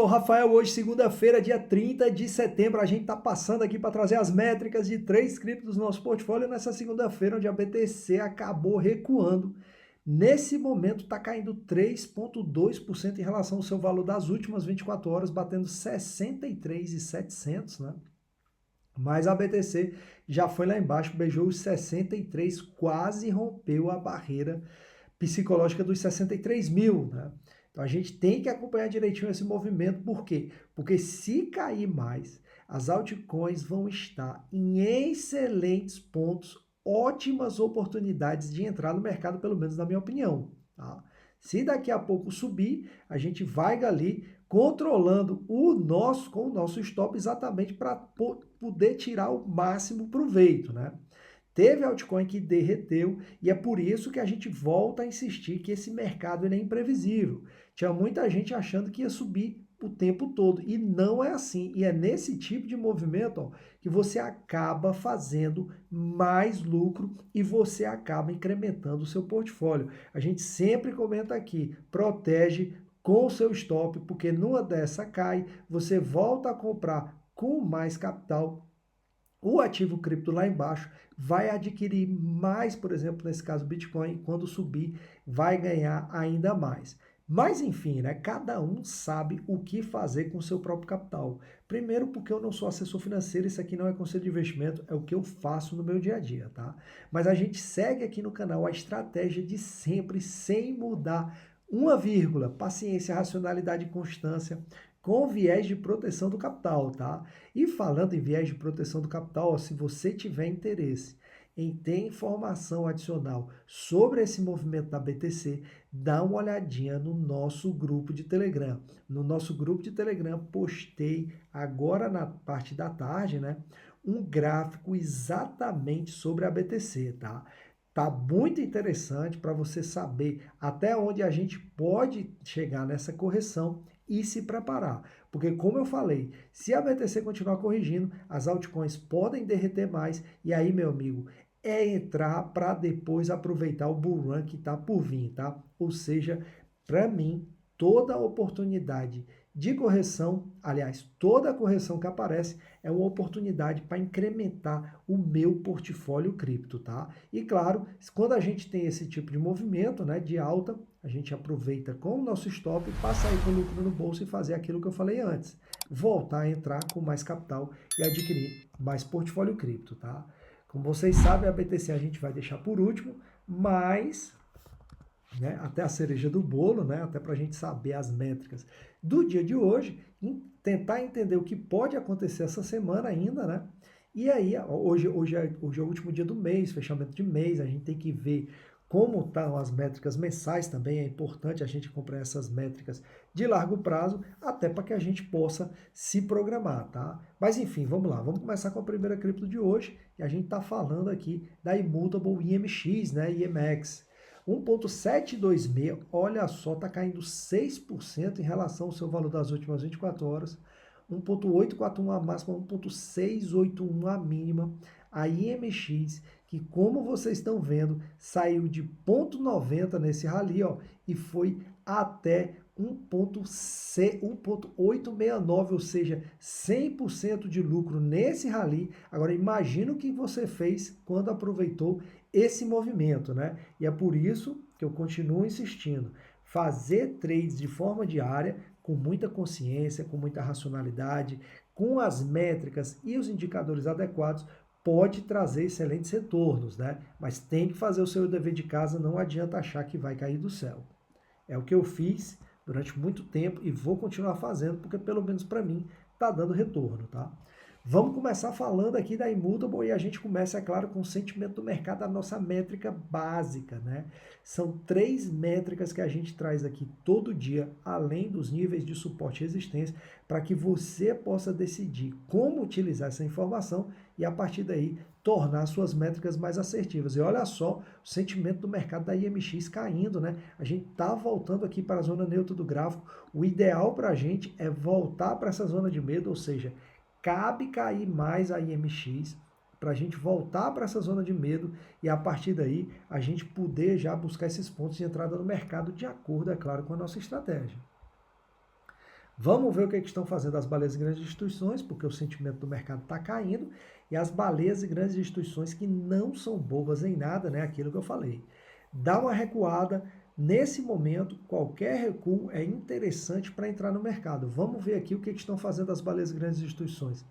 sou o Rafael, hoje segunda-feira, dia 30 de setembro, a gente está passando aqui para trazer as métricas de 3 criptos do nosso portfólio nessa segunda-feira, onde a BTC acabou recuando. Nesse momento está caindo 3,2% em relação ao seu valor das últimas 24 horas, batendo 63.700, né? Mas a BTC já foi lá embaixo, beijou os 63, quase rompeu a barreira psicológica dos 63 mil, né? Então a gente tem que acompanhar direitinho esse movimento, por quê? Porque se cair mais, as altcoins vão estar em excelentes pontos, ótimas oportunidades de entrar no mercado, pelo menos na minha opinião, tá? Se daqui a pouco subir, a gente vai ali controlando com o nosso stop exatamente para poder tirar o máximo proveito, né? Teve altcoin que derreteu e é por isso que a gente volta a insistir que esse mercado ele é imprevisível. Tinha muita gente achando que ia subir o tempo todo e não é assim. E é nesse tipo de movimento, ó, que você acaba fazendo mais lucro e você acaba incrementando o seu portfólio. A gente sempre comenta aqui, protege com o seu stop, porque numa dessa cai, você volta a comprar com mais capital o ativo cripto lá embaixo, vai adquirir mais, por exemplo, nesse caso Bitcoin, quando subir, vai ganhar ainda mais. Mas enfim, né? Cada um sabe o que fazer com o seu próprio capital. Primeiro, porque eu não sou assessor financeiro, isso aqui não é conselho de investimento, é o que eu faço no meu dia a dia, tá? Mas a gente segue aqui no canal a estratégia de sempre, sem mudar uma vírgula, paciência, racionalidade e constância, com viés de proteção do capital, tá? E falando em viés de proteção do capital, ó, se você tiver interesse em ter informação adicional sobre esse movimento da BTC, dá uma olhadinha no nosso grupo de Telegram. No nosso grupo de Telegram, postei agora na parte da tarde, né, um gráfico exatamente sobre a BTC, tá? Tá muito interessante para você saber até onde a gente pode chegar nessa correção e se preparar. Porque, como eu falei, se a BTC continuar corrigindo, as altcoins podem derreter mais e aí, meu amigo, é entrar para depois aproveitar o bull run que está por vir, tá? Ou seja, para mim, toda oportunidade de correção, aliás, toda correção que aparece é uma oportunidade para incrementar o meu portfólio cripto, tá? E claro, quando a gente tem esse tipo de movimento, né, de alta, a gente aproveita com o nosso stop, passa aí com o lucro no bolso e fazer aquilo que eu falei antes, voltar a entrar com mais capital e adquirir mais portfólio cripto, tá? Como vocês sabem, a BTC a gente vai deixar por último, mas né, até a cereja do bolo, né, até para a gente saber as métricas do dia de hoje, tentar entender o que pode acontecer essa semana ainda, né? E aí, hoje é o último dia do mês, fechamento de mês, a gente tem que ver como estão as métricas mensais também, é importante a gente acompanhar essas métricas de largo prazo, até para que a gente possa se programar, tá? Mas enfim, vamos lá, vamos começar com a primeira cripto de hoje, e a gente está falando aqui da Immutable IMX, né, IMX. 1,726, olha só, está caindo 6% em relação ao seu valor das últimas 24 horas. 1,841 a máxima, 1,681 a mínima. A IMX, que como vocês estão vendo, saiu de 0,90 nesse rally, ó, e foi até 1,869, ou seja, 100% de lucro nesse rally. Agora imagina o que você fez quando aproveitou esse movimento, né? E é por isso que eu continuo insistindo. Fazer trades de forma diária, com muita consciência, com muita racionalidade, com as métricas e os indicadores adequados, pode trazer excelentes retornos, né? Mas tem que fazer o seu dever de casa, não adianta achar que vai cair do céu. É o que eu fiz durante muito tempo e vou continuar fazendo, porque pelo menos para mim está dando retorno, tá? Vamos começar falando aqui da Immutable e a gente começa, é claro, com o sentimento do mercado, a nossa métrica básica, né? São 3 métricas que a gente traz aqui todo dia, além dos níveis de suporte e resistência, para que você possa decidir como utilizar essa informação e, a partir daí, tornar suas métricas mais assertivas. E olha só o sentimento do mercado da IMX caindo, né? A gente está voltando aqui para a zona neutra do gráfico. O ideal para a gente é voltar para essa zona de medo, ou seja, cabe cair mais a IMX para a gente voltar para essa zona de medo e a partir daí a gente poder já buscar esses pontos de entrada no mercado de acordo, é claro, com a nossa estratégia. Vamos ver o que estão fazendo as baleias e grandes instituições, porque o sentimento do mercado está caindo, e as baleias e grandes instituições que não são bobas em nada, né? Aquilo que eu falei. Dá uma recuada. Nesse momento, qualquer recuo é interessante para entrar no mercado. Vamos ver aqui o que estão fazendo as baleias e grandes instituições.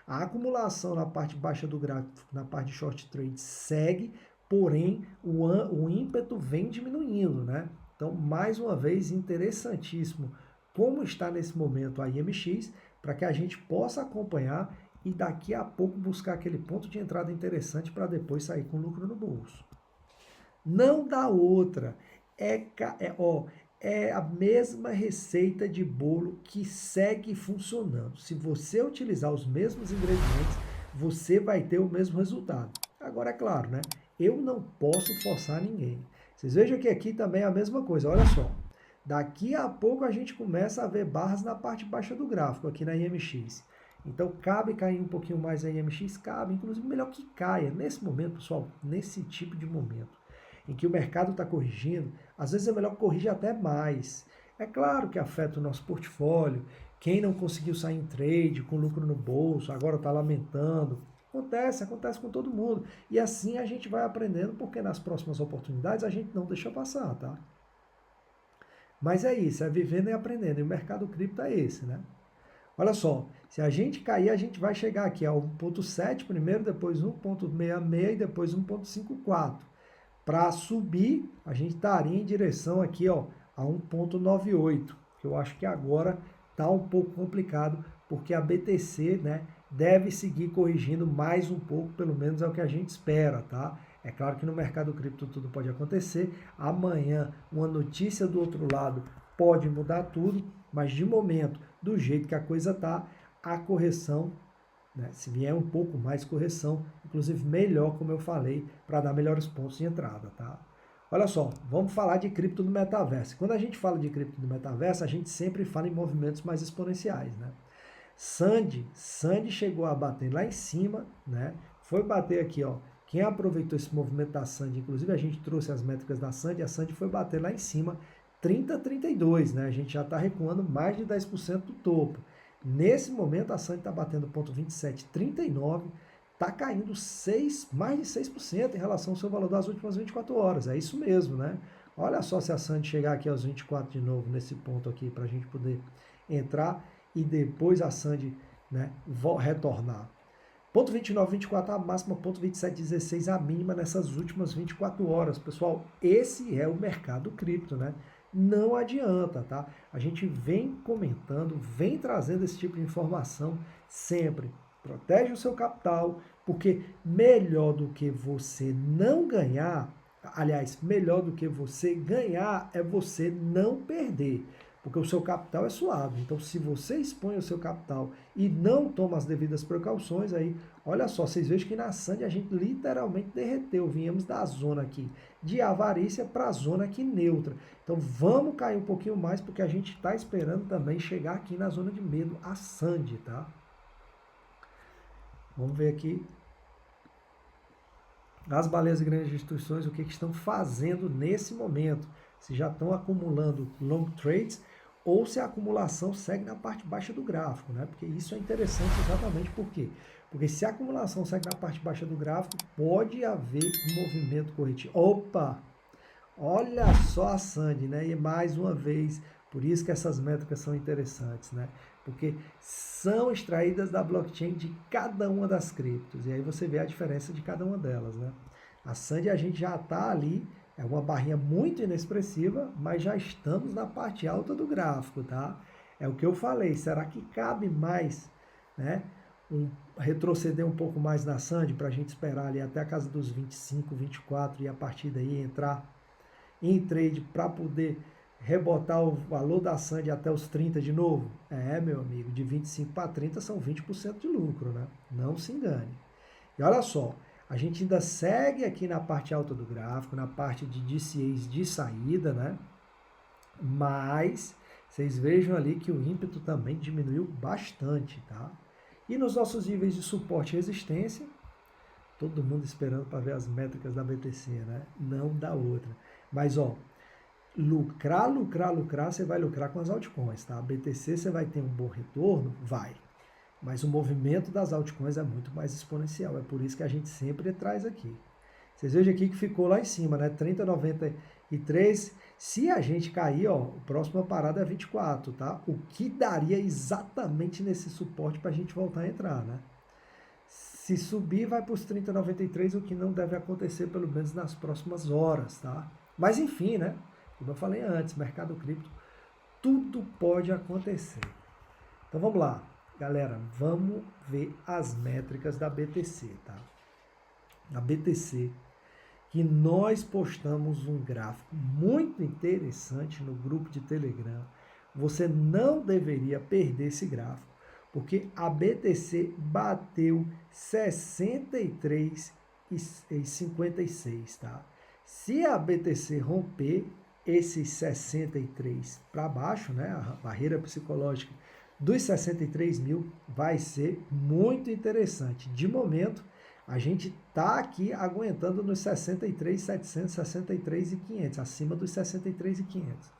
A acumulação na parte baixa do gráfico, na parte de short trade, segue, porém o ímpeto vem diminuindo, né? Então, mais uma vez, interessantíssimo como está nesse momento a IMX, para que a gente possa acompanhar e daqui a pouco buscar aquele ponto de entrada interessante para depois sair com lucro no bolso. Não dá outra. É a mesma receita de bolo que segue funcionando. Se você utilizar os mesmos ingredientes, você vai ter o mesmo resultado. Agora, é claro, né? Eu não posso forçar ninguém. Vocês vejam que aqui também é a mesma coisa. Olha só. Daqui a pouco a gente começa a ver barras na parte baixa do gráfico, aqui na IMX. Então, cabe cair um pouquinho mais a IMX? Cabe, inclusive melhor que caia. Nesse momento, pessoal, nesse tipo de momento, em que o mercado está corrigindo, às vezes é melhor corrigir até mais. É claro que afeta o nosso portfólio. Quem não conseguiu sair em trade, com lucro no bolso, agora está lamentando. Acontece com todo mundo. E assim a gente vai aprendendo, porque nas próximas oportunidades a gente não deixa passar, tá? Mas é isso, é vivendo e aprendendo. E o mercado cripto é esse, né? Olha só, se a gente cair, a gente vai chegar aqui a 1.7 primeiro, depois 1.66 e depois 1.54. Para subir, a gente estaria em direção aqui, ó, a 1.98, que eu acho que agora está um pouco complicado, porque a BTC, né, deve seguir corrigindo mais um pouco, pelo menos é o que a gente espera, tá? É claro que no mercado cripto tudo pode acontecer. Amanhã, uma notícia do outro lado pode mudar tudo, mas de momento, do jeito que a coisa tá, a correção, né, se vier um pouco mais correção, inclusive melhor, como eu falei, para dar melhores pontos de entrada, tá? Olha só, vamos falar de cripto no metaverso. Quando a gente fala de cripto no metaverso, a gente sempre fala em movimentos mais exponenciais, né? Sandy chegou a bater lá em cima, né? Foi bater aqui, ó. Quem aproveitou esse movimento da Sandy, inclusive a gente trouxe as métricas da Sandy, a Sandy foi bater lá em cima, 30,32, né? A gente já está recuando mais de 10% do topo. Nesse momento a Sandy está batendo ponto 27,39, está caindo mais de 6% em relação ao seu valor das últimas 24 horas. É isso mesmo, né? Olha só se a Sandy chegar aqui aos 24 de novo, nesse ponto aqui, para a gente poder entrar e depois a Sandy, né, retornar. Ponto 29, 24 a máxima, ponto 27, 16 a mínima nessas últimas 24 horas. Pessoal, esse é o mercado cripto, né? Não adianta, tá? A gente vem comentando, vem trazendo esse tipo de informação sempre. Protege o seu capital, porque melhor do que você não ganhar, aliás, melhor do que você ganhar é você não perder. Porque o seu capital é suave. Então, se você expõe o seu capital e não toma as devidas precauções, aí, olha só, vocês vejam que na Sandy a gente literalmente derreteu. Viemos da zona aqui de avarícia para a zona aqui neutra. Então, vamos cair um pouquinho mais, porque a gente está esperando também chegar aqui na zona de medo, a Sandy, tá? Vamos ver aqui as baleias e grandes instituições, o que estão fazendo nesse momento. Se já estão acumulando long trades ou se a acumulação segue na parte baixa do gráfico, né? Porque isso é interessante exatamente por quê? Porque se a acumulação segue na parte baixa do gráfico, pode haver um movimento corretivo. Opa! Olha só a Sandy, né? E mais uma vez, por isso que essas métricas são interessantes, né? Porque são extraídas da blockchain de cada uma das criptos. E aí você vê a diferença de cada uma delas, né? A Sandy a gente já está ali, é uma barrinha muito inexpressiva, mas já estamos na parte alta do gráfico, tá? É o que eu falei, será que cabe mais, né? Retroceder um pouco mais na Sandy para a gente esperar ali até a casa dos 25, 24 e a partir daí entrar em trade para poder rebotar o valor da Sandy até os 30 de novo? É, meu amigo, de 25 para 30 são 20% de lucro, né? Não se engane. E olha só, a gente ainda segue aqui na parte alta do gráfico, na parte de DCAs de saída, né? Mas vocês vejam ali que o ímpeto também diminuiu bastante, tá? E nos nossos níveis de suporte e resistência, todo mundo esperando para ver as métricas da BTC, né? Não dá outra. Mas, ó, lucrar, você vai lucrar com as altcoins, tá? A BTC você vai ter um bom retorno? Vai. Mas o movimento das altcoins é muito mais exponencial. É por isso que a gente sempre traz aqui. Vocês vejam aqui que ficou lá em cima, né? 30,93. Se a gente cair, ó, a próxima parada é 24, tá? O que daria exatamente nesse suporte para a gente voltar a entrar, né? Se subir, vai para os 30,93, o que não deve acontecer, pelo menos nas próximas horas, tá? Mas enfim, né? Como eu falei antes, mercado cripto, tudo pode acontecer. Então vamos lá, galera, vamos ver as métricas da BTC, tá? Na BTC, que nós postamos um gráfico muito interessante no grupo de Telegram. Você não deveria perder esse gráfico, porque a BTC bateu 63,56, tá? Se a BTC romper esses 63 para baixo, né, a barreira psicológica dos 63 mil, vai ser muito interessante. De momento, a gente está aqui aguentando nos 63,700, 63,500, acima dos 63,500.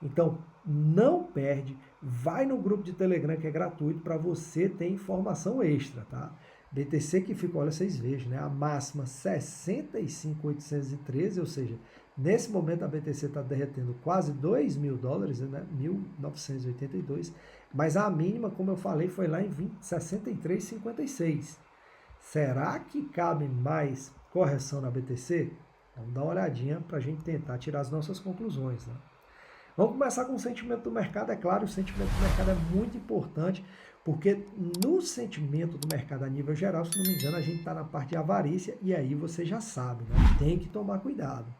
Então, não perde, vai no grupo de Telegram que é gratuito para você ter informação extra, tá? BTC que ficou, olha, vocês vejam, né? A máxima 65.813, ou seja, nesse momento a BTC está derretendo quase $2.000, né? 1.982, mas a mínima, como eu falei, foi lá em 63,56. Será que cabe mais correção na BTC? Vamos dar uma olhadinha para a gente tentar tirar as nossas conclusões, né? Vamos começar com o sentimento do mercado. É claro, o sentimento do mercado é muito importante, porque no sentimento do mercado a nível geral, se não me engano, a gente está na parte de avarícia, e aí você já sabe, né? Tem que tomar cuidado.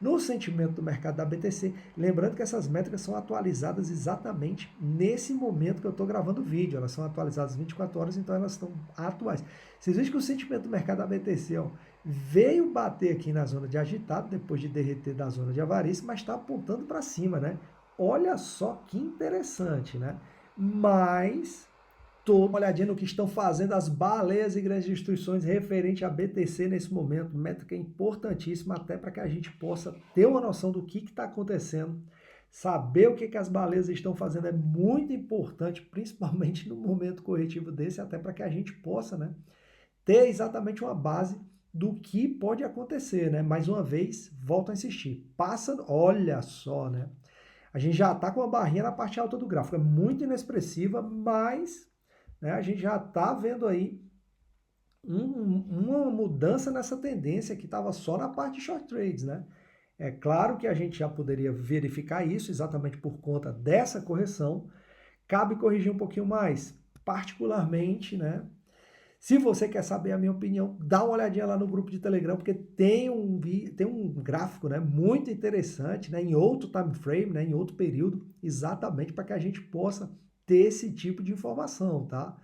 No sentimento do mercado da BTC, lembrando que essas métricas são atualizadas exatamente nesse momento que eu estou gravando o vídeo, elas são atualizadas 24 horas, então elas estão atuais. Vocês veem que o sentimento do mercado da BTC, ó, veio bater aqui na zona de agitado, depois de derreter da zona de avarícia, mas está apontando para cima, né? Olha só que interessante, né? Mas uma olhadinha no que estão fazendo as baleias e grandes instituições referente à BTC nesse momento, métrica importantíssima até para que a gente possa ter uma noção do que está acontecendo, saber o que as baleias estão fazendo é muito importante, principalmente no momento corretivo desse, até para que a gente possa, né, ter exatamente uma base do que pode acontecer, né? Mais uma vez, volto a insistir, passa, olha só, né? A gente já está com uma barrinha na parte alta do gráfico, é muito inexpressiva, mas né, a gente já está vendo aí uma mudança nessa tendência que estava só na parte de short trades, né? É claro que a gente já poderia verificar isso exatamente por conta dessa correção. Cabe corrigir um pouquinho mais, particularmente, né? Se você quer saber a minha opinião, dá uma olhadinha lá no grupo de Telegram, porque tem um gráfico, né, muito interessante, né, em outro time frame, né, em outro período, exatamente para que a gente possa ter esse tipo de informação, tá?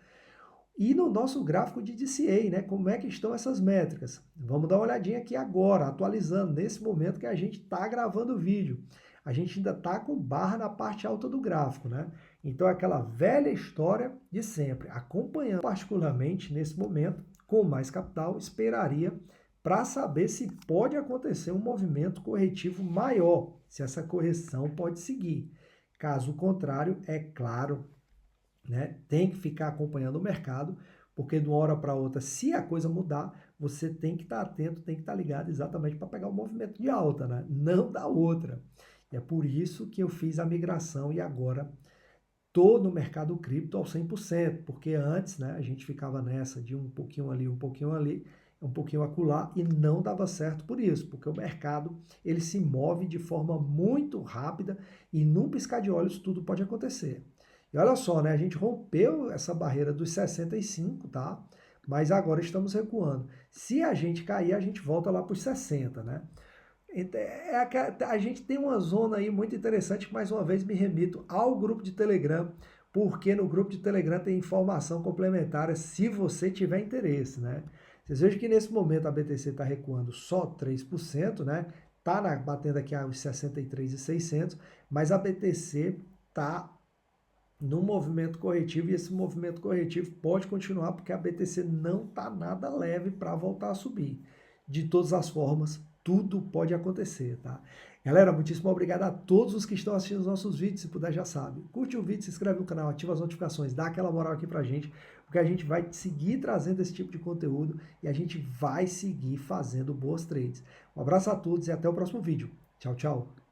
E no nosso gráfico de DCA, né, como é que estão essas métricas? Vamos dar uma olhadinha aqui agora, atualizando, nesse momento que a gente está gravando o vídeo. A gente ainda está com barra na parte alta do gráfico, né? Então, é aquela velha história de sempre, acompanhando particularmente nesse momento, com mais capital, esperaria para saber se pode acontecer um movimento corretivo maior, se essa correção pode seguir. Caso contrário, é claro, né, tem que ficar acompanhando o mercado, porque de uma hora para outra, se a coisa mudar, você tem que estar atento, tem que estar ligado exatamente para pegar o movimento de alta, né? Não da outra. E é por isso que eu fiz a migração e agora estou no mercado cripto ao 100%, porque antes, né, a gente ficava nessa de um pouquinho ali, um pouquinho acolá, e não dava certo por isso, porque o mercado ele se move de forma muito rápida e num piscar de olhos tudo pode acontecer. E olha só, né, a gente rompeu essa barreira dos 65, tá? Mas agora estamos recuando. Se a gente cair, a gente volta lá para os 60, né? A gente tem uma zona aí muito interessante, que mais uma vez me remito ao grupo de Telegram, porque no grupo de Telegram tem informação complementar se você tiver interesse, né? Vocês vejam que nesse momento a BTC está recuando só 3%, né? Está batendo aqui aos 63.600, mas a BTC está no movimento corretivo, e esse movimento corretivo pode continuar porque a BTC não está nada leve para voltar a subir. De todas as formas, tudo pode acontecer, tá? Galera, muitíssimo obrigado a todos os que estão assistindo os nossos vídeos. Se puder, já sabe. Curte o vídeo, se inscreve no canal, ativa as notificações, dá aquela moral aqui pra gente, porque a gente vai seguir trazendo esse tipo de conteúdo e a gente vai seguir fazendo boas trades. Um abraço a todos e até o próximo vídeo. Tchau, tchau.